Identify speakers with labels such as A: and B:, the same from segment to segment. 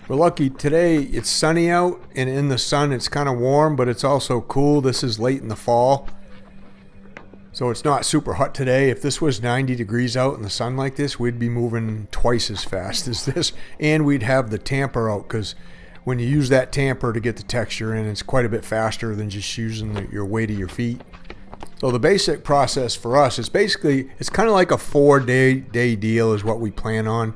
A: We're lucky today. It's sunny out, and in the sun it's kind of warm, but it's also cool. This is late in the fall, so it's not super hot today. If this was 90 degrees out in the sun like this, we'd be moving twice as fast as this, and we'd have the tamper out, because when you use that tamper to get the texture in, it's quite a bit faster than just using your weight of your feet. So the basic process for us is basically, it's kind of like a 4-day deal is what we plan on.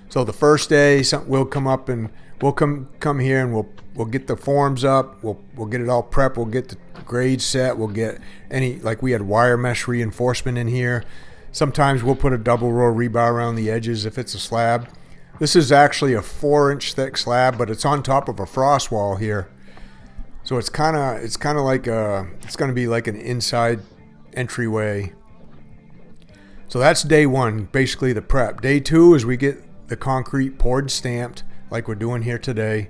A: So the first day, we'll come up and we'll come here and we'll get the forms up. We'll get it all prepped. We'll get the grades set. We'll get like we had wire mesh reinforcement in here. Sometimes we'll put a double row rebar around the edges if it's a slab. This is actually a 4-inch thick slab, but it's on top of a frost wall here. So it's kind of like it's going to be like an inside entryway. So that's day one, basically the prep. Day two is we get the concrete poured and stamped like we're doing here today.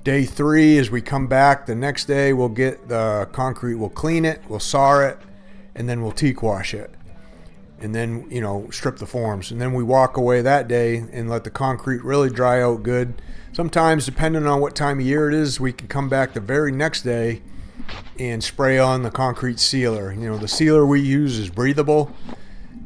A: Day three is we come back the next day, we'll get the concrete, we'll clean it, we'll saw it, and then we'll teak wash it. And then, strip the forms. And then we walk away that day and let the concrete really dry out good. Sometimes, depending on what time of year it is, we can come back the very next day and spray on the concrete sealer. The sealer we use is breathable,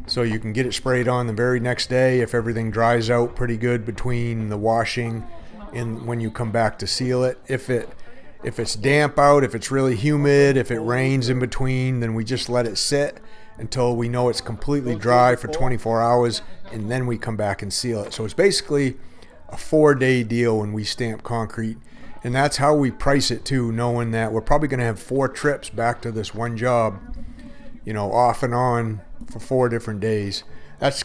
A: so you can get it sprayed on the very next day if everything dries out pretty good between the washing and when you come back to seal it. If it's damp out, if it's really humid, if it rains in between, then we just let it sit until we know it's completely dry for 24 hours, and then we come back and seal it. So it's basically a 4-day deal when we stamp concrete, and that's how we price it too, knowing that we're probably going to have 4 trips back to this one job, off and on for 4 different days. That's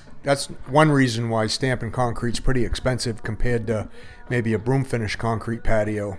A: one reason why stamping concrete's pretty expensive compared to maybe a broom finish concrete patio.